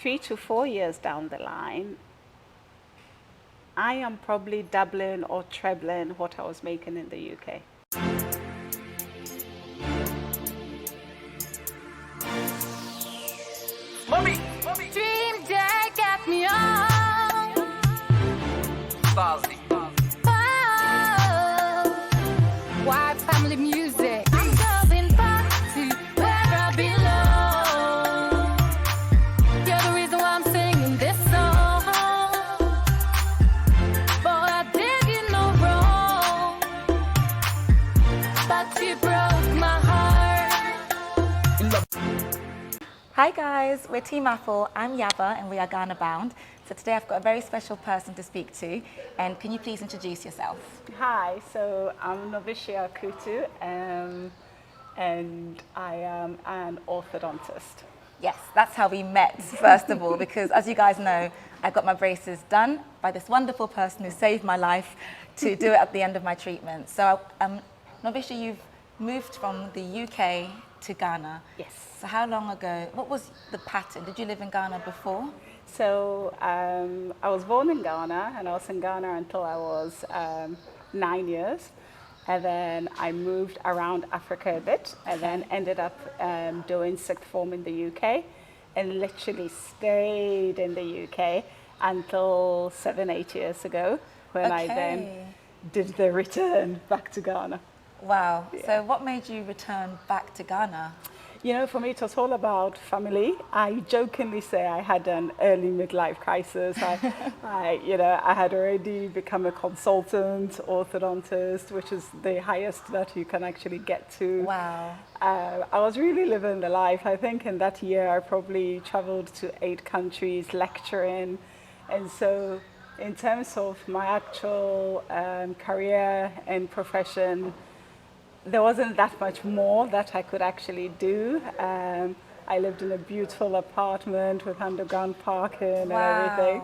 3 to 4 years down the line, I am probably doubling or trebling what I was making in the UK. Smobby! Dream that got me on. Starzy. White family music. I'm going back to where I belong. You're the reason why I'm singing this song. Boy, I did you no wrong, but you broke my heart. Hi guys, we're Team Apple. I'm Yaba and we are Ghana bound. So today I've got a very special person to speak to, and can you please introduce yourself? Hi, so I'm Norvishie Arkutu, and I am an orthodontist. Yes, that's how we met, first of all, because as you guys know, I got my braces done by this wonderful person who saved my life to do it at the end of my treatment. So Norvishie, you've moved from the UK to Ghana. Yes. So how long ago, what was the pattern? Did you live in Ghana before? So I was born in Ghana, and I was in Ghana until I was 9 years. And then I moved around Africa a bit, and then ended up doing sixth form in the UK, and literally stayed in the UK until 7-8 years ago, when I then did the return back to Ghana. Wow. Yeah. So what made you return back to Ghana? You know, for me, it was all about family. I jokingly say I had an early midlife crisis. I had already become a consultant orthodontist, which is the highest that you can actually get to. Wow. I was really living the life. I think in that year, I probably traveled to 8 countries lecturing. And so in terms of my actual career and profession, there wasn't that much more that I could actually do. I lived in a beautiful apartment with underground parking and everything.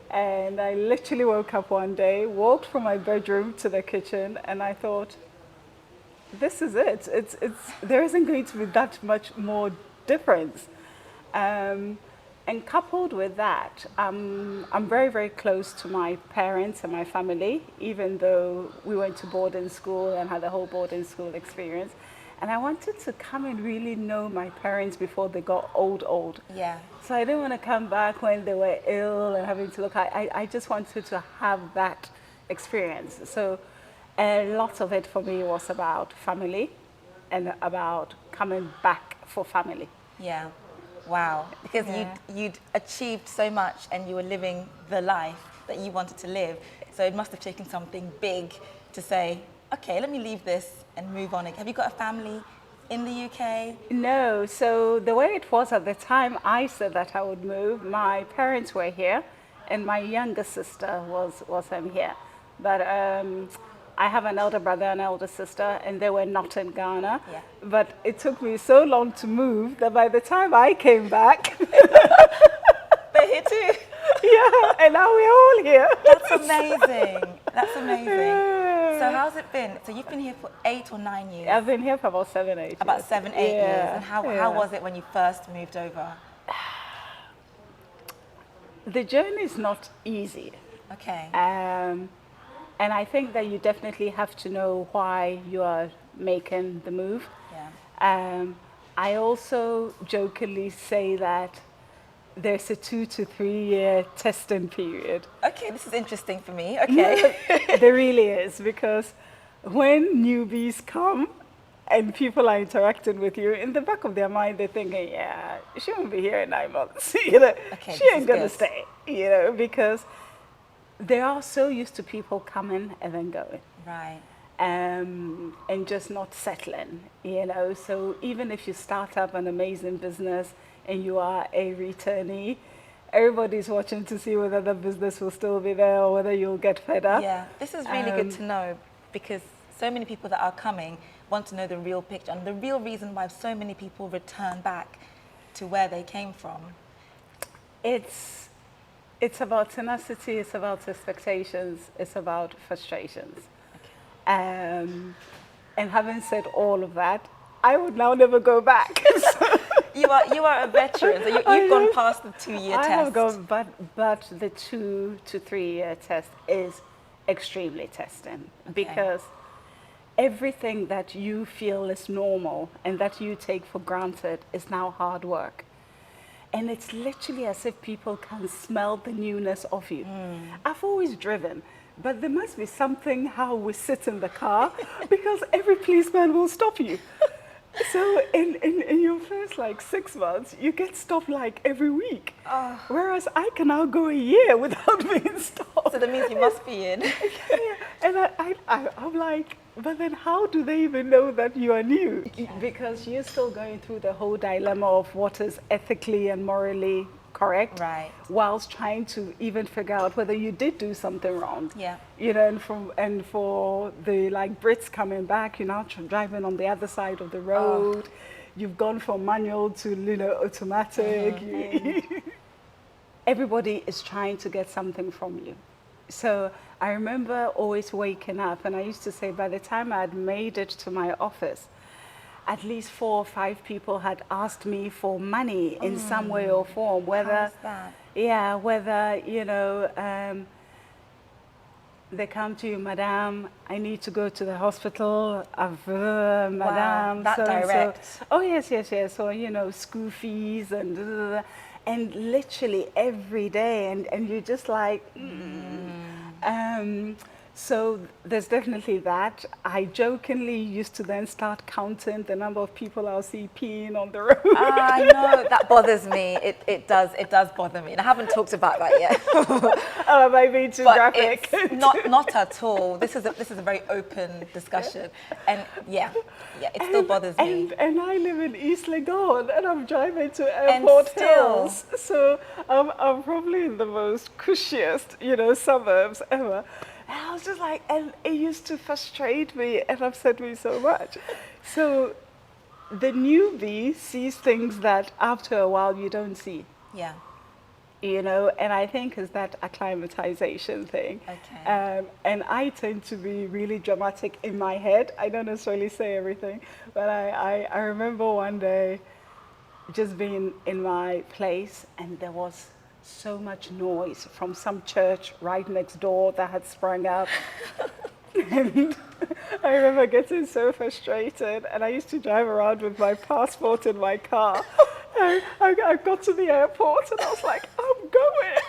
And I literally woke up one day, walked from my bedroom to the kitchen, and I thought, this is it. There isn't going to be that much more difference. And coupled with that, I'm very, very close to my parents and my family, even though we went to boarding school and had the whole boarding school experience. And I wanted to come and really know my parents before they got old. Yeah. So I didn't want to come back when they were ill and having to look. I just wanted to have that experience. So a lot of it for me was about family and about coming back for family. Yeah. Wow, because you'd achieved so much and you were living the life that you wanted to live. So it must have taken something big to say, okay, let me leave this and move on. Have you got a family in the UK? No, so the way it was at the time I said that I would move, my parents were here and my younger sister was here. But I have an elder brother and elder sister, and they were not in Ghana. Yeah. But it took me so long to move that by the time I came back, They're here too. yeah, and now we're all here. That's amazing. That's amazing. So how's it been? So you've been here for 8 or 9 years? I've been here for about 7, 8 years. About 7, 8 years. And how was it when you first moved over? The journey is not easy. Okay. And I think that you definitely have to know why you are making the move. Yeah. I also jokingly say that there's a 2 to 3 year testing period. Okay, this is interesting for me. Okay. There really is, because when newbies come and people are interacting with you, in the back of their mind, they're thinking, yeah, she won't be here in 9 months. Okay, she ain't going to stay, because they are so used to people coming and then going. Right. And just not settling, So even if you start up an amazing business and you are a returnee, everybody's watching to see whether the business will still be there or whether you'll get fed up. Yeah, this is really good to know, because so many people that are coming want to know the real picture and the real reason why so many people return back to where they came from. It's about tenacity, it's about expectations, it's about frustrations. Okay. And having said all of that, I would now never go back. You are a veteran, so you've gone past the 2-year test. I have gone, but the 2 to 3 year test is extremely testing because everything that you feel is normal and that you take for granted is now hard work. And it's literally as if people can smell the newness of you. I've always driven, but there must be something how we sit in the car because every policeman will stop you. So in your first like 6 months, you get stopped like every week. Whereas I can now go a year without being stopped. So that means you must be in. And I'm like, but then how do they even know that you are new? Because you're still going through the whole dilemma of what is ethically and morally correct, Right. whilst trying to even figure out whether you did do something wrong. Yeah. You know, and for the like Brits coming back, you're now driving on the other side of the road. You've gone from manual to automatic. Everybody is trying to get something from you. So I remember always waking up, and I used to say by the time I had made it to my office, at least 4 or 5 people had asked me for money in some way or form, whether, whether, you know, they come to you, Madame, I need to go to the hospital, Madame. Wow, that direct. So. Oh, yes. Or, you know, school fees and literally every day. And you're just like, so there's definitely that. I jokingly used to then start counting the number of people I'll see peeing on the road. I know, that bothers me. It does bother me. And I haven't talked about that yet. Oh, am I being too graphic? It's not at all. This is a very open discussion. And yeah, it still bothers me. And I live in East Legon and I'm driving to Airport Hills. So I'm probably in the most cushiest, you know, suburbs ever. And I was just like, and it used to frustrate me and upset me so much. So the newbie sees things that after a while you don't see. Yeah. You know, and I think it's that acclimatization thing. Okay. And I tend to be really dramatic in my head. I don't necessarily say everything, but I remember one day just being in my place and there was so much noise from some church right next door that had sprung up. And I remember getting so frustrated, and I used to drive around with my passport in my car. And I got to the airport and I was like, I'm going.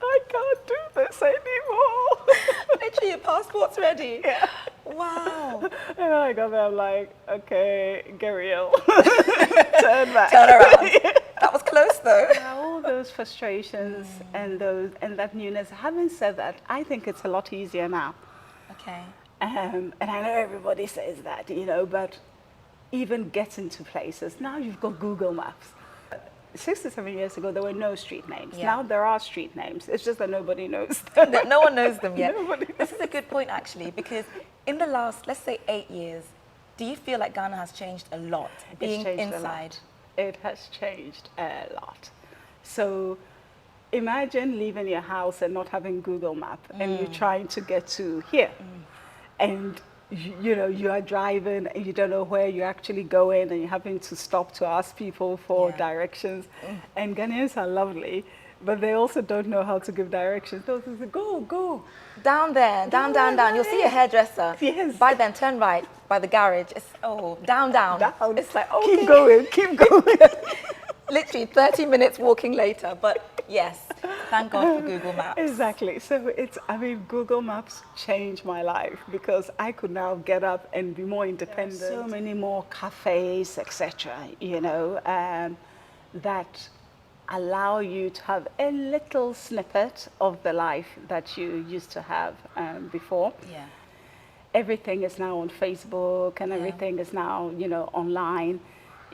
I can't do this anymore. Literally, your passport's ready. Yeah. Wow. And I got there, I'm like, okay, get real. Turn back. Turn around. That was close though. All those frustrations and that newness. Having said that, I think it's a lot easier now. Okay. And I know everybody says that, you know, but even getting to places, now you've got Google Maps. 6 to 7 years ago, there were no street names. Yeah. Now there are street names. It's just that nobody knows them. No one knows them yet. Nobody knows. This is a good point actually, because in the last, let's say 8 years, do you feel like Ghana has changed a lot being It's changed inside? A lot. It has changed a lot. So imagine leaving your house and not having Google Map and you're trying to get to here. And you know, you are driving and you don't know where you're actually going and you're having to stop to ask people for directions. And Ghanaians are lovely, but they also don't know how to give directions. They'll say, go. Down there, down. You'll see a hairdresser. Yes. By then, turn right by the garage. It's, down. It's like, okay. Keep going. Literally 30 minutes walking later, but yes, thank God for Google Maps. Exactly. So Google Maps changed my life because I could now get up and be more independent. So many more cafes, etc., you know, that allow you to have a little snippet of the life that you used to have before. Yeah. Everything is now on Facebook and everything is now, you know, online.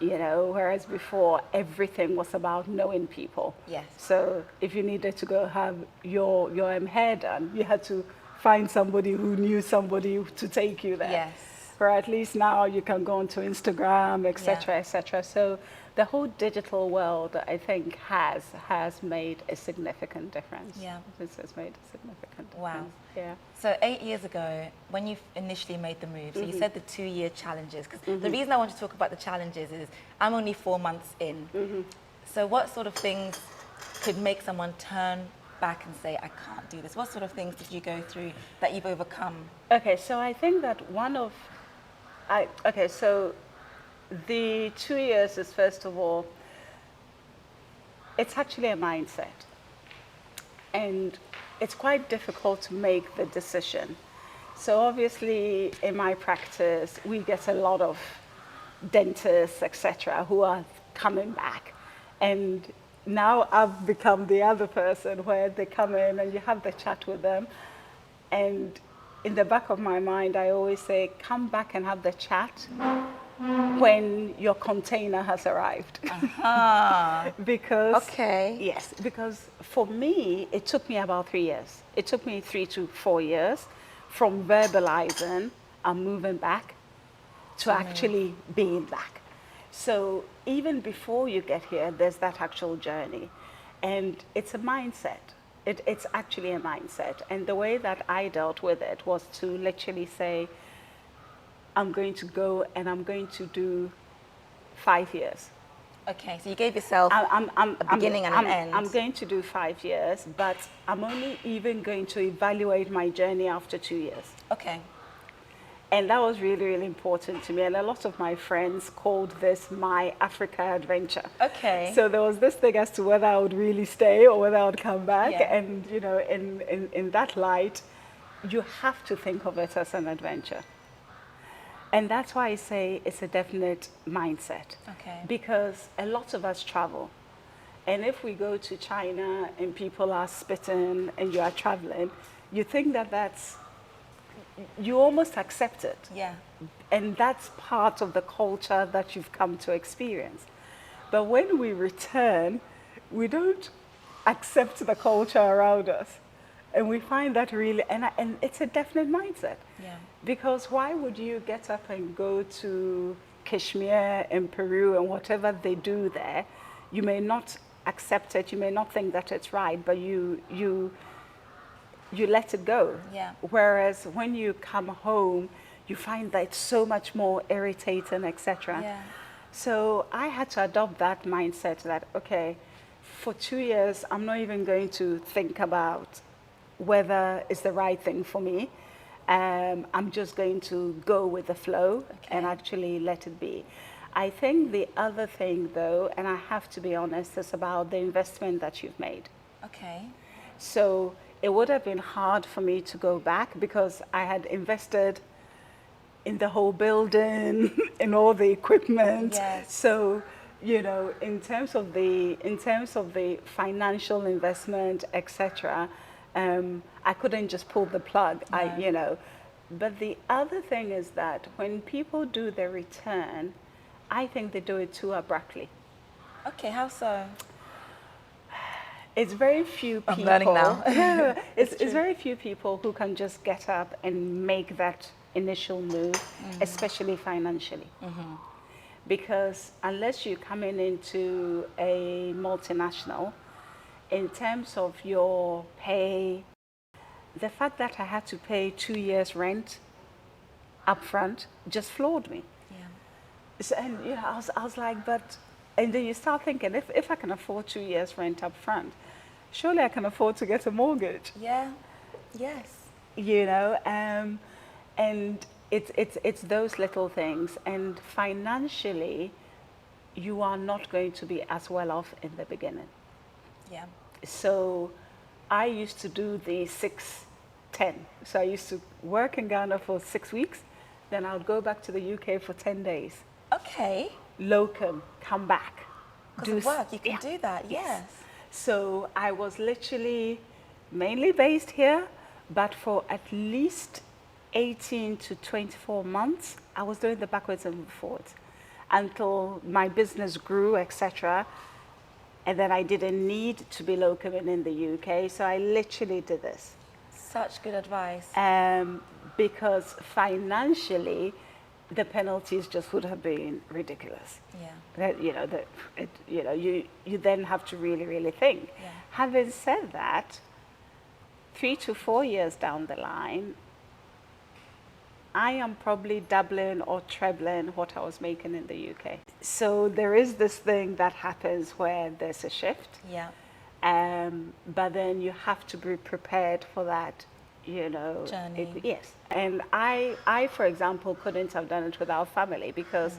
You know, whereas before everything was about knowing people. Yes. So if you needed to go have your hair done, you had to find somebody who knew somebody to take you there. Yes. Or at least now you can go onto Instagram, etc., etc. So the whole digital world, I think, has made a significant difference. Yeah. This has made a significant difference. Wow. Yeah. So 8 years ago, when you initially made the move, so you said the 2-year challenges, because the reason I want to talk about the challenges is I'm only 4 months in. So what sort of things could make someone turn back and say, I can't do this? What sort of things did you go through that you've overcome? Okay, so I think that so the 2 years is, first of all, it's actually a mindset. And it's quite difficult to make the decision. So obviously, in my practice, we get a lot of dentists, etc., who are coming back. And now I've become the other person where they come in and you have the chat with them. And in the back of my mind, I always say, come back and have the chat when your container has arrived. Because, Okay. yes, because for me, it took me about 3 years. It took me 3 to 4 years from verbalizing and moving back to actually being back. So even before you get here, there's that actual journey. And it's a mindset. It's actually a mindset. And the way that I dealt with it was to literally say, I'm going to go and I'm going to do 5 years. Okay, so you gave yourself a beginning and an end. I'm going to do 5 years, but I'm only even going to evaluate my journey after 2 years. Okay. And that was really, really important to me. And a lot of my friends called this my Africa adventure. Okay. So there was this thing as to whether I would really stay or whether I would come back. Yeah. And, you know, in that light, you have to think of it as an adventure. And that's why I say it's a definite mindset. Okay. Because a lot of us travel. And if we go to China and people are spitting and you are traveling, you think that you almost accept it. Yeah. And that's part of the culture that you've come to experience. But when we return, we don't accept the culture around us. And we find that really, and it's a definite mindset. Yeah. Because why would you get up and go to Kashmir in Peru and whatever they do there, you may not accept it, you may not think that it's right, but you let it go. Yeah. Whereas when you come home, you find that it's so much more irritating, etc. Yeah. So I had to adopt that mindset that, okay, for 2 years, I'm not even going to think about whether it's the right thing for me. I'm just going to go with the flow and actually let it be. I think the other thing, though, and I have to be honest, is about the investment that you've made. Okay. So it would have been hard for me to go back because I had invested in the whole building, in all the equipment. Yes. So, you know, in terms of the financial investment, etc., I couldn't just pull the plug. No. But the other thing is that when people do their return, I think they do it too abruptly. Okay, how so? It's very few people. I'm learning now. No, it's very few people who can just get up and make that initial move, especially financially. Because unless you're coming into a multinational, in terms of your pay, the fact that I had to pay 2 years rent upfront just floored me. Yeah. So, and you know, I was like, but, and then you start thinking, if I can afford 2 years rent upfront, surely I can afford to get a mortgage. Yeah. Yes. You know, and it's those little things. And financially, you are not going to be as well off in the beginning. Yeah. So I used to do the 6-10. So I used to work in Ghana for 6 weeks, then I'll go back to the UK for 10 days. Okay. Locum, come back. Because of work, you can do that, yes. So I was literally mainly based here, but for at least 18 to 24 months, I was doing the backwards and forwards until my business grew, etc. And then I didn't need to be locuming in the UK, so I literally did this. Such good advice. Because financially, the penalties just would have been ridiculous. Yeah. That, you then have to really, really think. Yeah. Having said that, 3 to 4 years down the line, I am probably doubling or trebling what I was making in the UK. So there is this thing that happens where there's a shift. Yeah. But then you have to be prepared for that, Journey. Yes. And I, for example, couldn't have done it without family because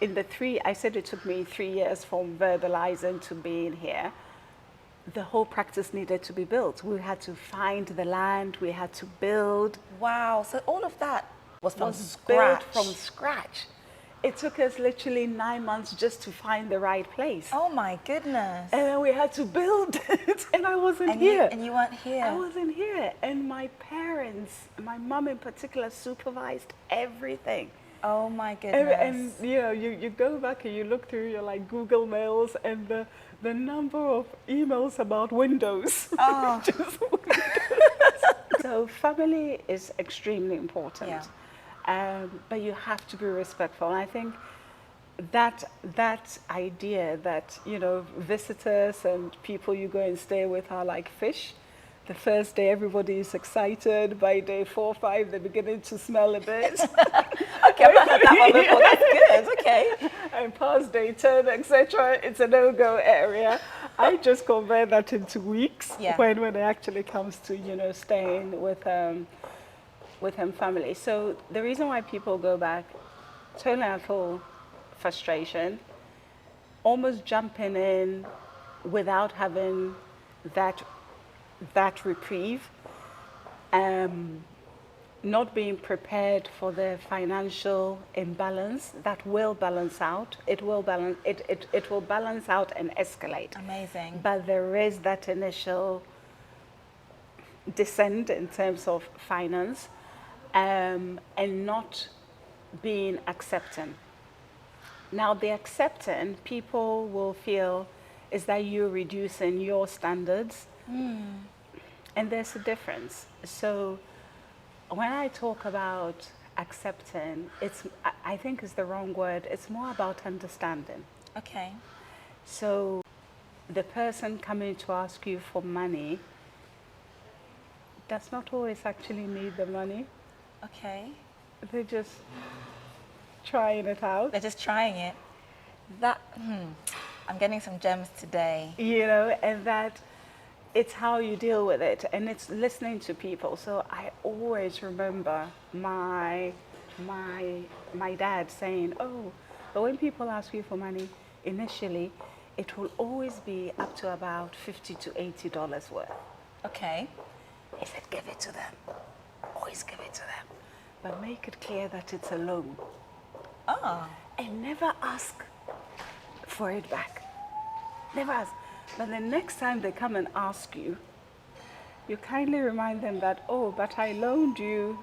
I said it took me 3 years from verbalizing to being here. The whole practice needed to be built. We had to find the land, we had to build. Wow. So all of that was from Built scratch. from scratch. It took us literally 9 months just to find the right place. Oh my goodness. And then we had to build it, and I wasn't And here. you weren't here. I wasn't here. And my parents, my mom in particular, supervised everything. Oh my goodness. And you go back and you look through your Google mails and the number of emails about windows. Oh. Just windows. So family is extremely important. Yeah. But you have to be respectful. And I think that idea that, visitors and people you go and stay with are like fish. The first day everybody is excited. By day 4 or 5, they're beginning to smell a bit. Okay, I've not heard that one before. That's good. Okay. And past day 10, etc., it's a no-go area. I just convert that into weeks when it actually comes to, staying with family. So the reason why people go back, total frustration, almost jumping in without having that reprieve, not being prepared for the financial imbalance that will balance out. It will balance out and escalate. Amazing. But there is that initial descent in terms of finance, and not being accepting. Now, the accepting, people will feel is that you're reducing your standards. And there's a difference. So when I talk about accepting, I think is the wrong word. It's more about understanding. Okay. So the person coming to ask you for money does not always actually need the money. Okay. They're just trying it out. They're just trying it. I'm getting some gems today. And that it's how you deal with it, and it's listening to people. So I always remember my dad saying, but when people ask you for money, initially, it will always be up to about $50 to $80 worth. Okay. He said, give it to them. Always give it to them. But make it clear that it's a loan. Oh. And never ask for it back. Never ask. But the next time they come and ask you, you kindly remind them that, but I loaned you.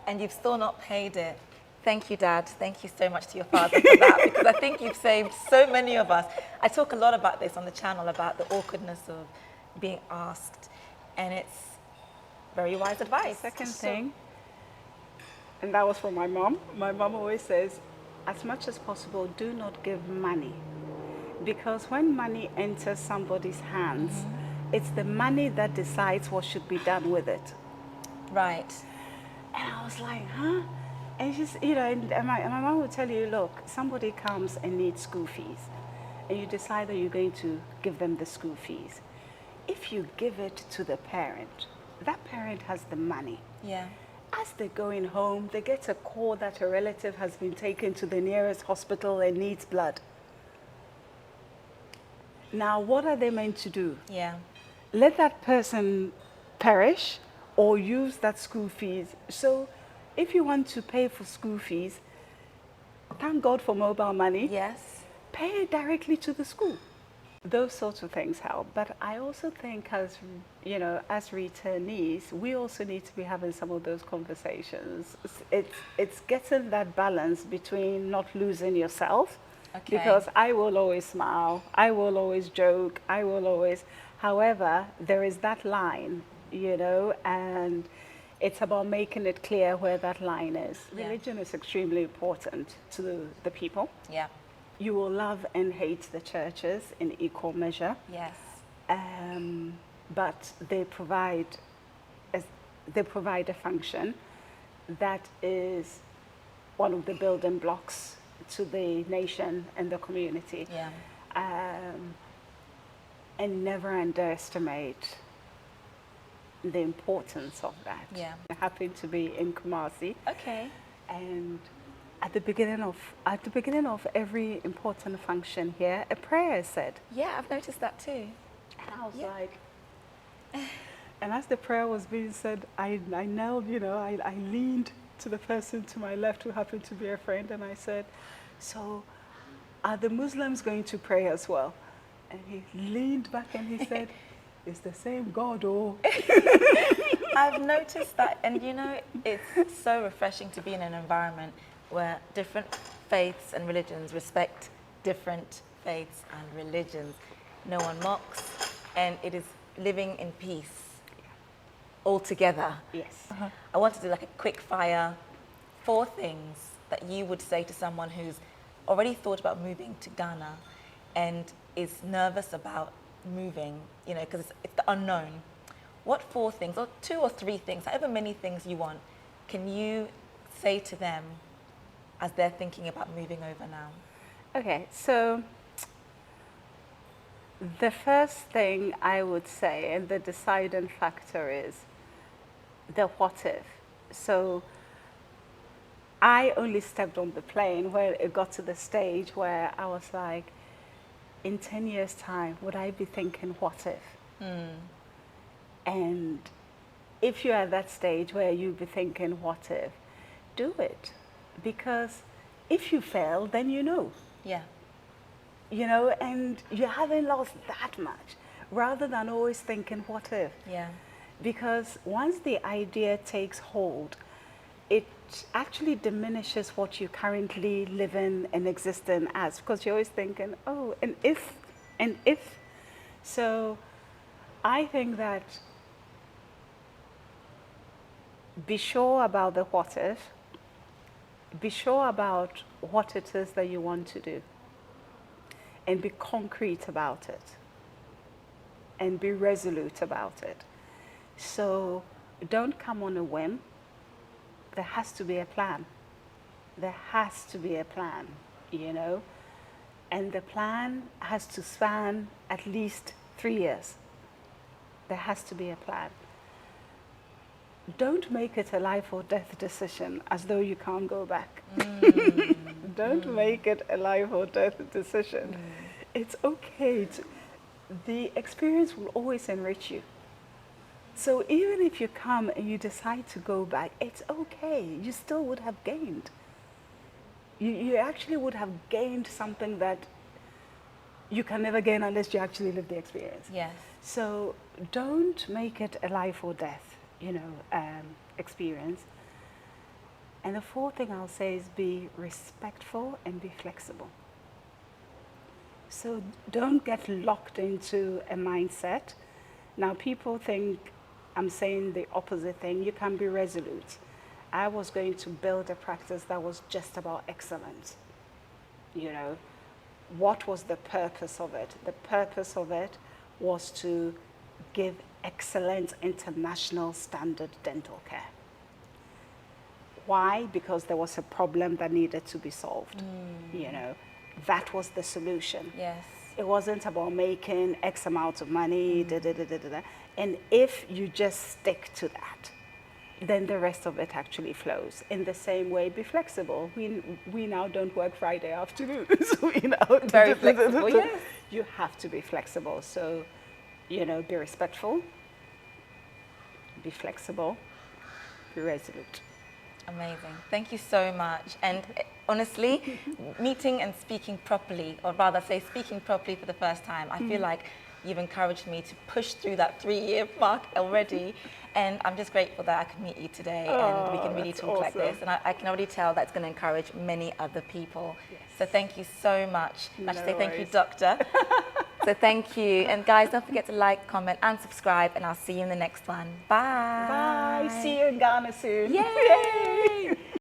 And you've still not paid it. Thank you, Dad. Thank you so much to your father for that, because I think you've saved so many of us. I talk a lot about this on the channel, about the awkwardness of being asked. And it's very wise advice. Second thing, and that was from my mom. My mom always says, as much as possible, do not give money. Because when money enters somebody's hands, it's the money that decides what should be done with it. Right. And I was like, huh? And she's, and my mom would tell you, look, somebody comes and needs school fees, and you decide that you're going to give them the school fees. If you give it to the parent, that parent has the money. Yeah. As they're going home, they get a call that a relative has been taken to the nearest hospital and needs blood. Now, what are they meant to do? Yeah. Let that person perish or use that school fees. So if you want to pay for school fees, thank God for mobile money. Yes. Pay it directly to the school. Those sorts of things help. But I also think as returnees, we also need to be having some of those conversations. It's getting that balance between not losing yourself. Okay. Because I will always smile, I will always joke, however, there is that line, and It's about making it clear where that line is. Yeah. Religion is extremely important to the people. Yeah. You will love and hate the churches in equal measure, Yes. but they provide a function that is one of the building blocks to the nation and the community. Yeah. And never underestimate the importance of that. Yeah. I happen to be in Kumasi, Okay. and at the beginning of every important function here, a prayer is said. Yeah, I've noticed that too. And I was Yeah. like, and as the prayer was being said, I knelt, I leaned to the person to my left who happened to be a friend, and I said, so are the Muslims going to pray as well? And he leaned back and he said, it's the same God, oh. I've noticed that, and it's so refreshing to be in an environment where different faiths and religions respect different faiths and religions. No one mocks, and it is living in peace all together. Yes. I want to do like a quick fire, 4 things that you would say to someone who's already thought about moving to Ghana and is nervous about moving, because it's the unknown. What 4 things, or 2 or 3 things, however many things you want, can you say to them as they're thinking about moving over now? Okay, so the first thing I would say, and the deciding factor, is the what if. So I only stepped on the plane where it got to the stage where I was like, in 10 years' time, would I be thinking what if? And if you're at that stage where you'll be thinking what if, do it. Because if you fail, then you know. Yeah. And you haven't lost that much, rather than always thinking what if. Yeah. Because once the idea takes hold, it actually diminishes what you currently live in and exist in as, because you're always thinking, oh, and if. So I think that be sure about the what if, be sure about what it is that you want to do, and be concrete about it, and be resolute about it. So don't come on a whim. There has to be a plan. There has to be a plan, and the plan has to span at least 3 years. There has to be a plan. Don't make it a life or death decision as though you can't go back. Don't make it a life or death decision. It's okay. The experience will always enrich you. So even if you come and you decide to go back, it's okay. You still would have gained. You actually would have gained something that you can never gain unless you actually live the experience. Yes. So don't make it a life or death, experience. And the 4th thing I'll say is be respectful and be flexible. So don't get locked into a mindset. Now people think I'm saying the opposite thing. You can be resolute. I was going to build a practice that was just about excellence. What was the purpose of it? The purpose of it was to give excellent international standard dental care. Why? Because there was a problem that needed to be solved. That was the solution. Yes. It wasn't about making X amount of money, And if you just stick to that, then the rest of it actually flows. In the same way, be flexible. We now don't work Friday afternoon, so Very flexible, yes. You have to be flexible. So, be respectful, be flexible, be resolute. Amazing. Thank you so much. And honestly, meeting and speaking properly, or rather say speaking properly for the first time, I feel like you've encouraged me to push through that 3-year mark already. And I'm just grateful that I could meet you today and we can really talk like this. And I can already tell that's going to encourage many other people. Yes. So thank you so much. And I should say thank you, worries. Doctor. So thank you. And guys, don't forget to like, comment, and subscribe. And I'll see you in the next one. Bye. Bye. See you in Ghana soon. Yay!